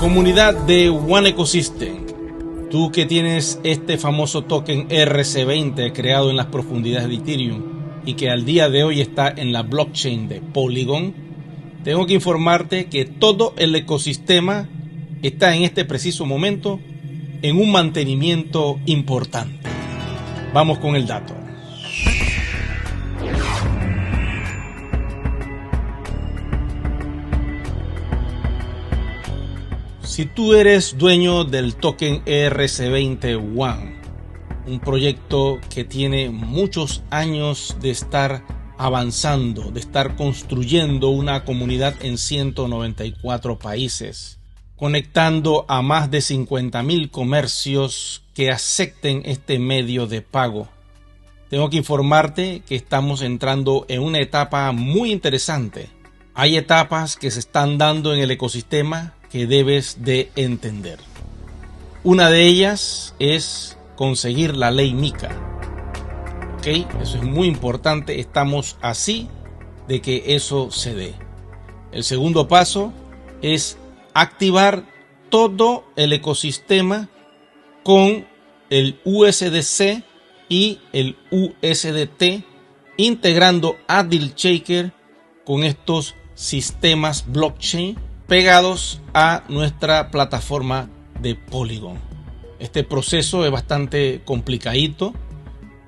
Comunidad de One Ecosystem, tú que tienes este famoso token RC20 creado en las profundidades de Ethereum y que al día de hoy está en la blockchain de Polygon, tengo que informarte que todo el ecosistema está en este preciso momento en un mantenimiento importante. Vamos con el dato. Si tú eres dueño del token ERC20 One, un proyecto que tiene muchos años de estar avanzando, de estar construyendo una comunidad en 194 países, conectando a más de 50.000 comercios que acepten este medio de pago, tengo que informarte que estamos entrando en una etapa muy interesante. Hay etapas que se están dando en el ecosistema que debes de entender. Una de ellas es conseguir la ley MiCA. ¿Ok? Eso es muy importante. Estamos así de que eso se dé. El segundo paso es activar todo el ecosistema con el USDC y el USDT, integrando a DealShaker con estos sistemas blockchain pegados a nuestra plataforma de Polygon. Este proceso es bastante complicadito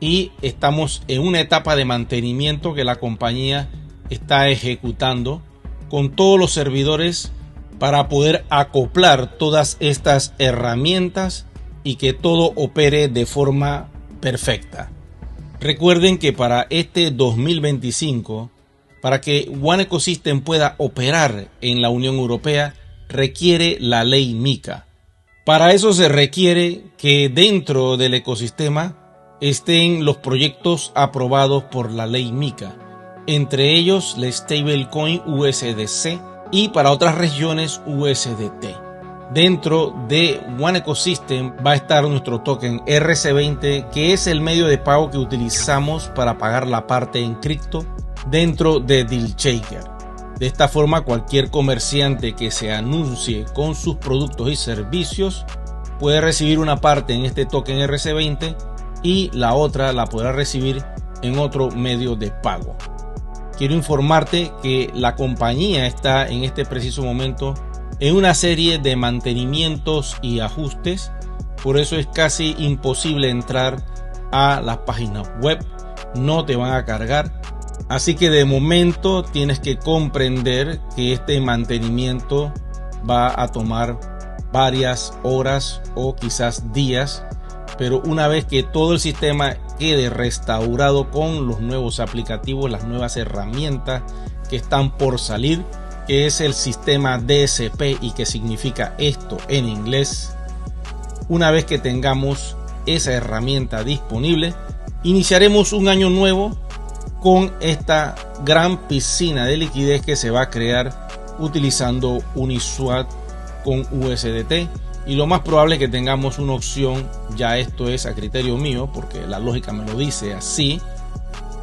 y estamos en una etapa de mantenimiento que la compañía está ejecutando con todos los servidores para poder acoplar todas estas herramientas y que todo opere de forma perfecta. Recuerden que para este 2025, para que One Ecosystem pueda operar en la Unión Europea, requiere la ley MiCA. Para eso se requiere que dentro del ecosistema estén los proyectos aprobados por la ley MiCA, entre ellos la stablecoin USDC y para otras regiones USDT. Dentro de One Ecosystem va a estar nuestro token RC20, que es el medio de pago que utilizamos para pagar la parte en cripto dentro de DealShaker. De esta forma, cualquier comerciante que se anuncie con sus productos y servicios puede recibir una parte en este token RC20 y la otra la podrá recibir en otro medio de pago. Quiero informarte que la compañía está en este preciso momento en una serie de mantenimientos y ajustes, por eso es casi imposible entrar a las páginas web, no te van a cargar. Así que de momento tienes que comprender que este mantenimiento va a tomar varias horas o quizás días, pero una vez que todo el sistema quede restaurado con los nuevos aplicativos, las nuevas herramientas que están por salir, que es el sistema DSP y que significa esto en inglés, una vez que tengamos esa herramienta disponible, iniciaremos un año nuevo con esta gran piscina de liquidez que se va a crear utilizando Uniswap con USDT, y lo más probable es que tengamos una opción, ya esto es a criterio mío porque la lógica me lo dice así,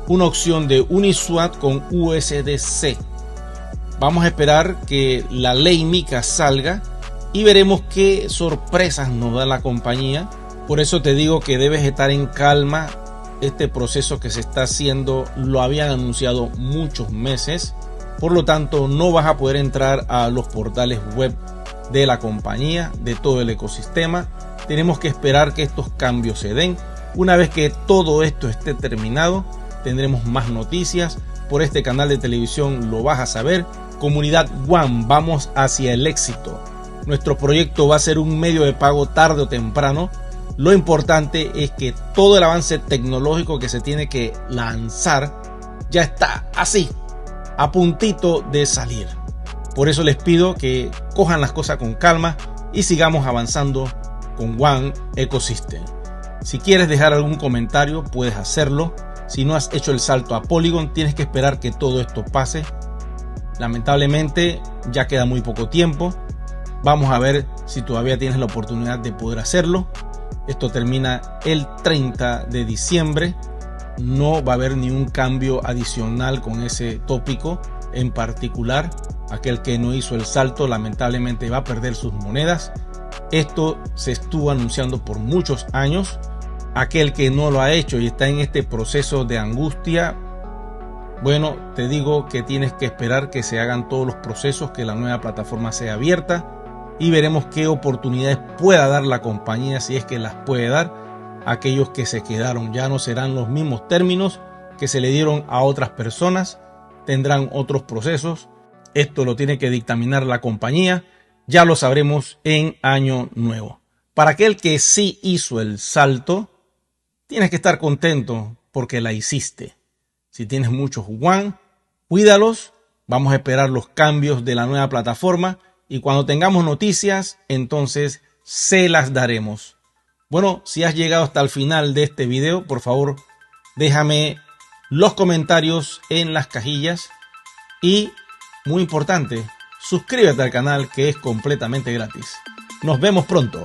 una opción de Uniswap con USDC. Vamos a esperar que la ley MiCA salga y veremos qué sorpresas nos da la compañía. Por eso te digo que debes estar en calma. Este proceso que se está haciendo lo habían anunciado muchos meses, por lo tanto no vas a poder entrar a los portales web de la compañía, de todo el ecosistema. Tenemos que esperar que estos cambios se den. Una vez que todo esto esté terminado, tendremos más noticias. Por este canal de televisión lo vas a saber. Comunidad One, vamos hacia el éxito. Nuestro proyecto va a ser un medio de pago tarde o temprano. Lo importante es que todo el avance tecnológico que se tiene que lanzar ya está así, a puntito de salir. Por eso les pido que cojan las cosas con calma y sigamos avanzando con One Ecosystem. Si quieres dejar algún comentario, puedes hacerlo. Si no has hecho el salto a Polygon, tienes que esperar que todo esto pase. Lamentablemente ya queda muy poco tiempo. Vamos a ver si todavía tienes la oportunidad de poder hacerlo. Esto termina el 30 de diciembre. No va a haber ningún cambio adicional con ese tópico en particular. Aquel que no hizo el salto lamentablemente va a perder sus monedas. Esto se estuvo anunciando por muchos años. Aquel que no lo ha hecho y está en este proceso de angustia, bueno, te digo que tienes que esperar que se hagan todos los procesos, que la nueva plataforma sea abierta y veremos qué oportunidades pueda dar la compañía, si es que las puede dar. Aquellos que se quedaron ya no serán los mismos términos que se le dieron a otras personas, tendrán otros procesos. Esto lo tiene que dictaminar la compañía, ya lo sabremos en año nuevo. Para aquel que sí hizo el salto, tienes que estar contento porque la hiciste. Si tienes muchos WAN, cuídalos, vamos a esperar los cambios de la nueva plataforma y cuando tengamos noticias, entonces se las daremos. Bueno, si has llegado hasta el final de este video, por favor, déjame los comentarios en las cajillas y, muy importante, suscríbete al canal que es completamente gratis. Nos vemos pronto.